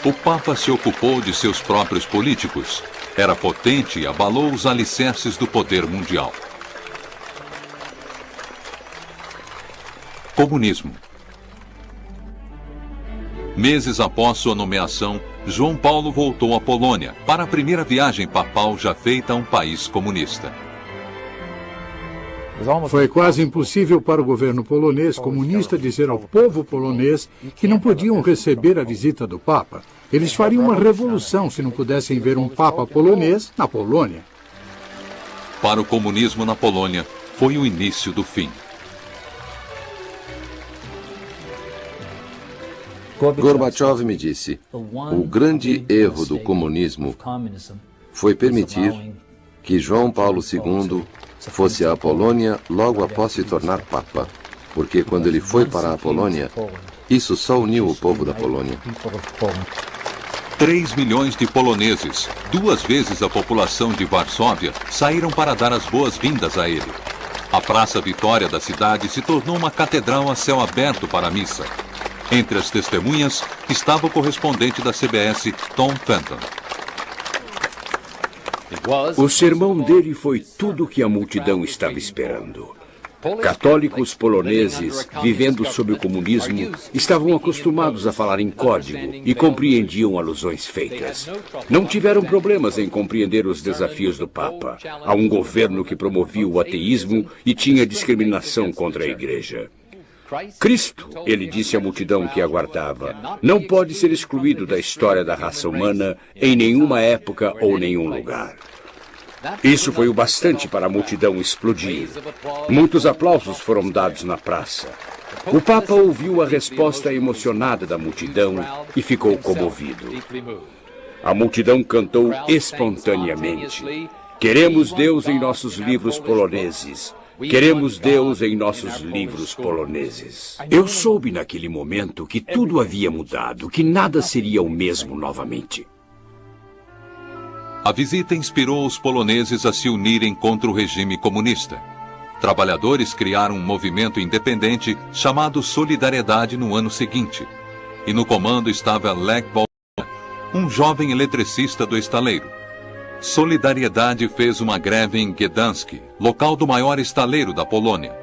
O Papa se ocupou de seus próprios políticos. Era potente e abalou os alicerces do poder mundial. Comunismo. Meses após sua nomeação, João Paulo voltou à Polônia para a primeira viagem papal já feita a um país comunista. Foi quase impossível para o governo polonês comunista dizer ao povo polonês que não podiam receber a visita do Papa. Eles fariam uma revolução se não pudessem ver um Papa polonês na Polônia. Para o comunismo na Polônia, foi o início do fim. Gorbachev me disse, o grande erro do comunismo foi permitir que João Paulo II fosse à Polônia logo após se tornar Papa, porque quando ele foi para a Polônia, isso só uniu o povo da Polônia. 3 milhões de poloneses, 2 vezes a população de Varsóvia, saíram para dar as boas-vindas a ele. A Praça Vitória da cidade se tornou uma catedral a céu aberto para a missa. Entre as testemunhas estava o correspondente da CBS, Tom Fenton. O sermão dele foi tudo o que a multidão estava esperando. Católicos poloneses, vivendo sob o comunismo, estavam acostumados a falar em código e compreendiam alusões feitas. Não tiveram problemas em compreender os desafios do Papa, a um governo que promovia o ateísmo e tinha discriminação contra a Igreja. Cristo, ele disse à multidão que aguardava, não pode ser excluído da história da raça humana em nenhuma época ou nenhum lugar. Isso foi o bastante para a multidão explodir. Muitos aplausos foram dados na praça. O Papa ouviu a resposta emocionada da multidão e ficou comovido. A multidão cantou espontaneamente: "Queremos Deus em nossos livros poloneses. Queremos Deus em nossos livros poloneses." Eu soube naquele momento que tudo havia mudado, que nada seria o mesmo novamente. A visita inspirou os poloneses a se unirem contra o regime comunista. Trabalhadores criaram um movimento independente chamado Solidariedade no ano seguinte. E no comando estava Lech Walesa, um jovem eletricista do estaleiro. Solidariedade fez uma greve em Gdansk, local do maior estaleiro da Polônia.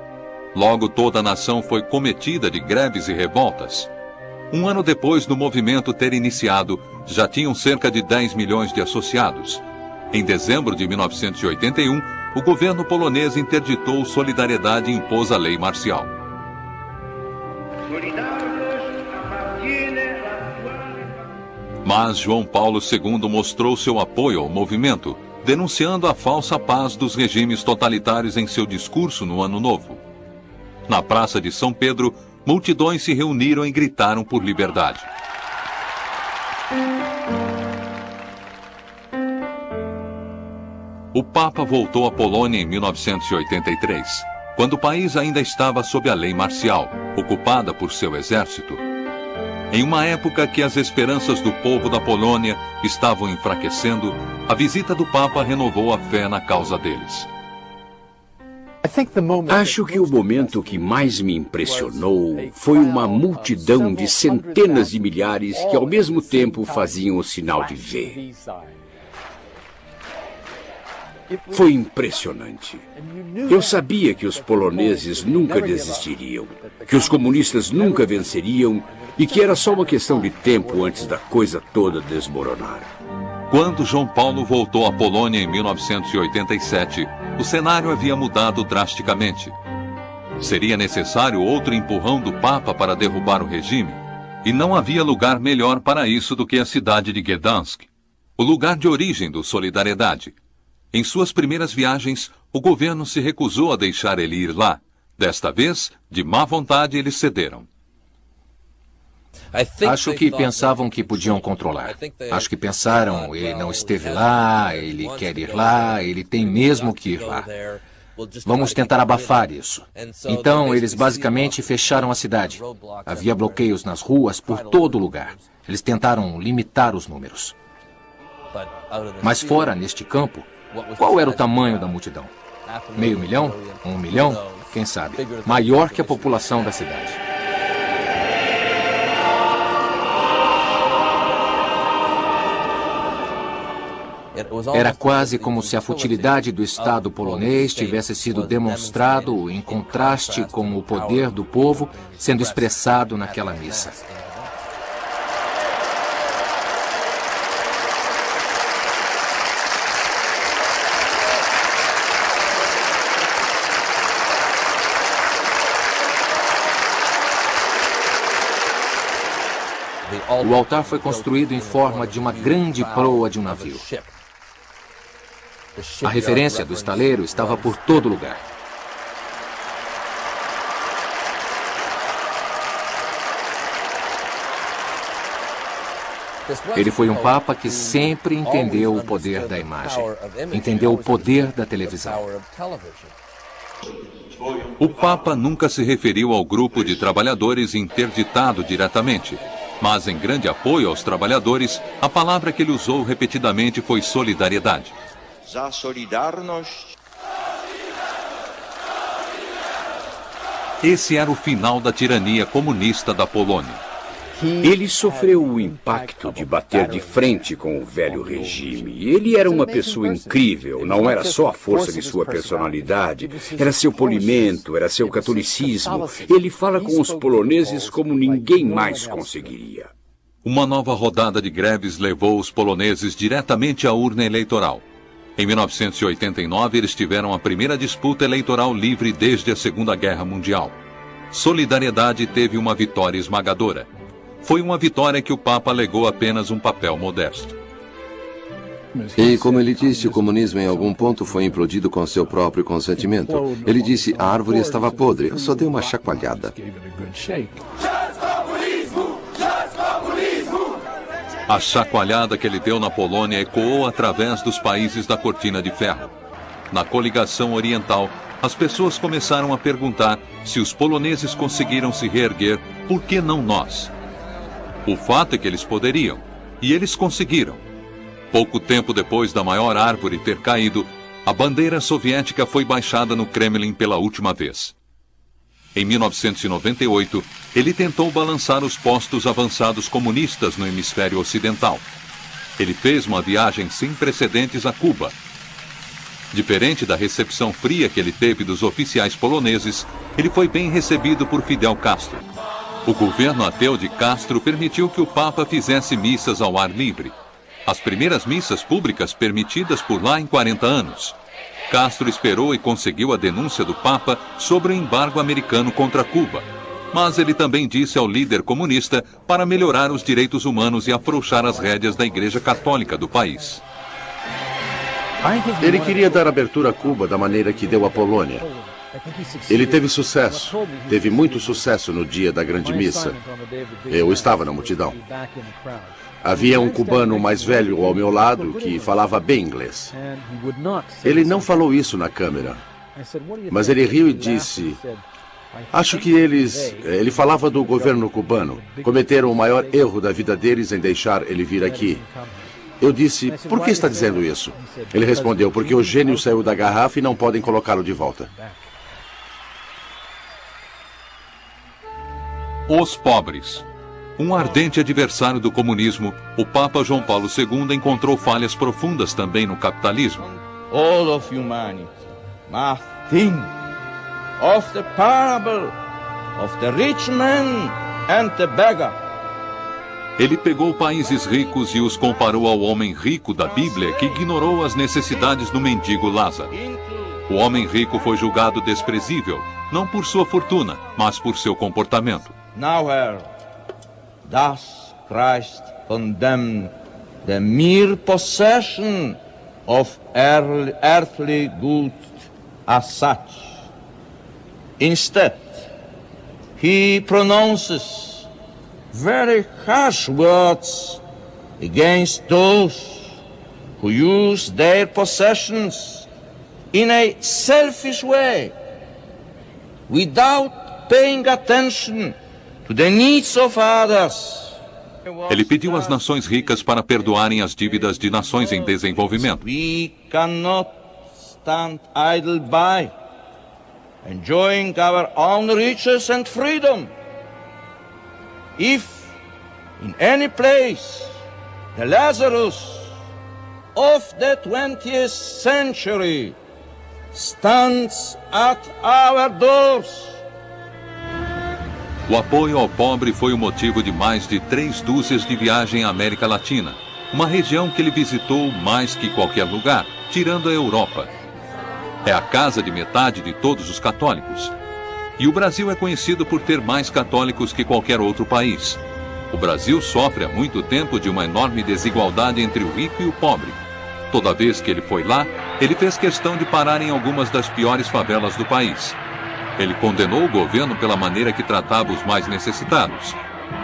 Logo toda a nação foi cometida de greves e revoltas. Um ano depois do movimento ter iniciado, já tinham cerca de 10 milhões de associados. Em dezembro de 1981, o governo polonês interditou Solidariedade e impôs a lei marcial. Mas João Paulo II mostrou seu apoio ao movimento, denunciando a falsa paz dos regimes totalitários em seu discurso no Ano Novo. Na Praça de São Pedro, multidões se reuniram e gritaram por liberdade. O Papa voltou à Polônia em 1983, quando o país ainda estava sob a lei marcial, ocupada por seu exército. Em uma época que as esperanças do povo da Polônia estavam enfraquecendo, a visita do Papa renovou a fé na causa deles. Acho que o momento que mais me impressionou foi uma multidão de centenas de milhares que ao mesmo tempo faziam o sinal de V. Foi impressionante. Eu sabia que os poloneses nunca desistiriam, que os comunistas nunca venceriam e que era só uma questão de tempo antes da coisa toda desmoronar. Quando João Paulo voltou à Polônia em 1987, o cenário havia mudado drasticamente. Seria necessário outro empurrão do Papa para derrubar o regime, e não havia lugar melhor para isso do que a cidade de Gdansk, o lugar de origem do Solidariedade. Em suas primeiras viagens, o governo se recusou a deixar ele ir lá. Desta vez, de má vontade, eles cederam. Acho que pensavam que podiam controlar. Acho que pensaram, ele não esteve lá, ele quer ir lá, ele tem mesmo que ir lá. Vamos tentar abafar isso. Então, eles basicamente fecharam a cidade. Havia bloqueios nas ruas por todo lugar. Eles tentaram limitar os números. Mas fora, neste campo, qual era o tamanho da multidão? 500.000? 1 milhão? Quem sabe? Maior que a população da cidade. Era quase como se a futilidade do Estado polonês tivesse sido demonstrado em contraste com o poder do povo sendo expressado naquela missa. O altar foi construído em forma de uma grande proa de um navio. A referência do estaleiro estava por todo lugar. Ele foi um papa que sempre entendeu o poder da imagem, entendeu o poder da televisão. O Papa nunca se referiu ao grupo de trabalhadores interditado diretamente, mas em grande apoio aos trabalhadores, a palavra que ele usou repetidamente foi solidariedade. Esse era o final da tirania comunista da Polônia. Ele sofreu o impacto de bater de frente com o velho regime. Ele era uma pessoa incrível, não era só a força de sua personalidade, era seu polimento, era seu catolicismo. Ele fala com os poloneses como ninguém mais conseguiria. Uma nova rodada de greves levou os poloneses diretamente à urna eleitoral. Em 1989, eles tiveram a primeira disputa eleitoral livre desde a Segunda Guerra Mundial. Solidariedade teve uma vitória esmagadora. Foi uma vitória que o Papa alegou apenas um papel modesto. E, como ele disse, o comunismo em algum ponto foi implodido com seu próprio consentimento. Ele disse, a árvore estava podre, eu só dei uma chacoalhada. A chacoalhada que ele deu na Polônia ecoou através dos países da Cortina de Ferro. Na coligação oriental, as pessoas começaram a perguntar se os poloneses conseguiram se reerguer, por que não nós? O fato é que eles poderiam, e eles conseguiram. Pouco tempo depois da maior árvore ter caído, a bandeira soviética foi baixada no Kremlin pela última vez. Em 1998, ele tentou balançar os postos avançados comunistas no hemisfério ocidental. Ele fez uma viagem sem precedentes a Cuba. Diferente da recepção fria que ele teve dos oficiais poloneses, ele foi bem recebido por Fidel Castro. O governo ateu de Castro permitiu que o Papa fizesse missas ao ar livre. As primeiras missas públicas permitidas por lá em 40 anos. Castro esperou e conseguiu a denúncia do Papa sobre o embargo americano contra Cuba. Mas ele também disse ao líder comunista para melhorar os direitos humanos e afrouxar as rédeas da Igreja Católica do país. Ele queria dar abertura a Cuba da maneira que deu à Polônia. Ele teve sucesso, teve muito sucesso no dia da grande missa. Eu estava na multidão. Havia um cubano mais velho ao meu lado que falava bem inglês. Ele não falou isso na câmera, mas ele riu e disse, acho que ele falava do governo cubano, cometeram o maior erro da vida deles em deixar ele vir aqui. Eu disse, por que está dizendo isso? Ele respondeu, porque o gênio saiu da garrafa e não podem colocá-lo de volta. Os pobres. Um ardente adversário do comunismo, o Papa João Paulo II encontrou falhas profundas também no capitalismo. All of humanity must think of the parable of the rich man and the beggar. Ele pegou países ricos e os comparou ao homem rico da Bíblia que ignorou as necessidades do mendigo Lázaro. O homem rico foi julgado desprezível, não por sua fortuna, mas por seu comportamento. Nowhere does Christ condemn the mere possession of earthly goods as such. Instead, he pronounces very harsh words against those who use their possessions in a selfish way, without paying attention to the needs of others. Ele pediu às nações ricas para perdoarem as dívidas de nações em desenvolvimento. We cannot stand idle by, enjoying our own riches and freedom. If in any place the Lazarus of the 20th century stands at our doors. O apoio ao pobre foi o motivo de mais de 3 dúzias de viagem à América Latina, uma região que ele visitou mais que qualquer lugar, tirando a Europa. É a casa de metade de todos os católicos. E o Brasil é conhecido por ter mais católicos que qualquer outro país. O Brasil sofre há muito tempo de uma enorme desigualdade entre o rico e o pobre. Toda vez que ele foi lá, ele fez questão de parar em algumas das piores favelas do país. Ele condenou o governo pela maneira que tratava os mais necessitados.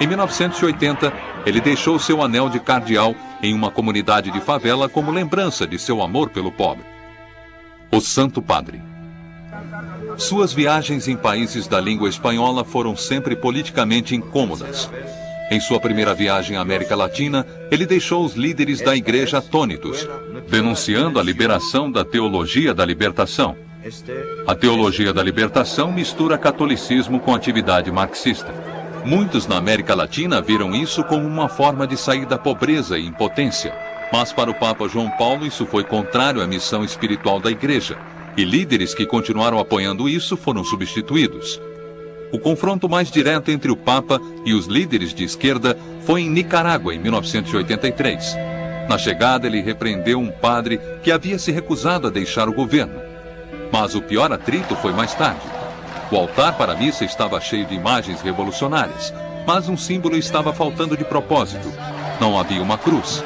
Em 1980, ele deixou seu anel de cardeal em uma comunidade de favela como lembrança de seu amor pelo pobre. O Santo Padre. Suas viagens em países da língua espanhola foram sempre politicamente incômodas. Em sua primeira viagem à América Latina, ele deixou os líderes da igreja atônitos, denunciando a liberação da teologia da libertação. A teologia da libertação mistura catolicismo com atividade marxista. Muitos na América Latina viram isso como uma forma de sair da pobreza e impotência. Mas para o Papa João Paulo isso foi contrário à missão espiritual da igreja, e líderes que continuaram apoiando isso foram substituídos. O confronto mais direto entre o Papa e os líderes de esquerda foi em Nicarágua, em 1983. Na chegada, ele repreendeu um padre que havia se recusado a deixar o governo. Mas o pior atrito foi mais tarde. O altar para a missa estava cheio de imagens revolucionárias, mas um símbolo estava faltando de propósito. Não havia uma cruz.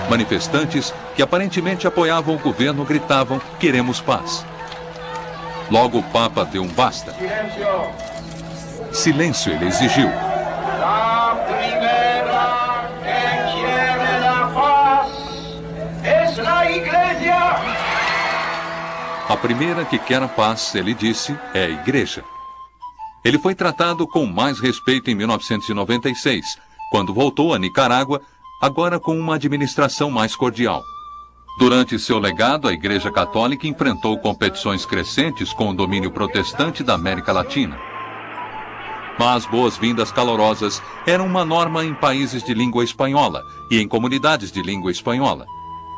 Manifestantes que aparentemente apoiavam o governo gritavam: "Queremos paz". Logo o Papa deu um basta. Silêncio, ele exigiu. La primera que quiere la paz es la Iglesia. A primeira que quer a paz, ele disse, é a igreja. Ele foi tratado com mais respeito em 1996, quando voltou a Nicarágua, agora com uma administração mais cordial. Durante seu legado, a Igreja Católica enfrentou competições crescentes com o domínio protestante da América Latina. Mas boas-vindas calorosas eram uma norma em países de língua espanhola e em comunidades de língua espanhola.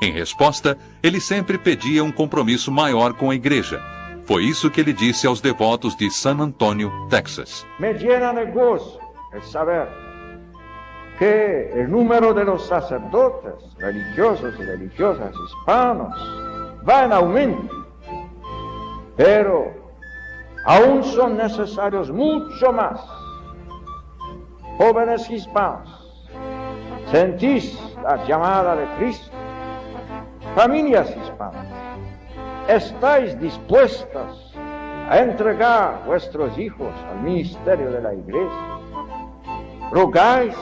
Em resposta, ele sempre pedia um compromisso maior com a igreja. Foi isso que ele disse aos devotos de San Antonio, Texas. Me llena de gozo el saber que el número de los sacerdotes religiosos y religiosas hispanos va en aumento, pero aún son necesarios mucho más. Jóvenes hispanos, ¿sentís la llamada de Cristo? Familias hispanas, ¿estáis dispuestas a entregar vuestros hijos al ministerio de la iglesia? ¿Rogáis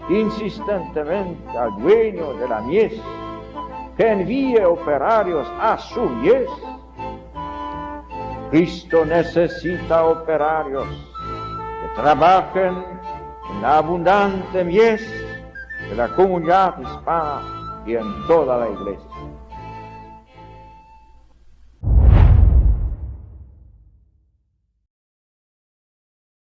insistentemente al dueño de la mies que envíe operarios a su mies? Cristo necesita operarios que trabajen en la abundante mies de la comunidad hispana y en toda la iglesia.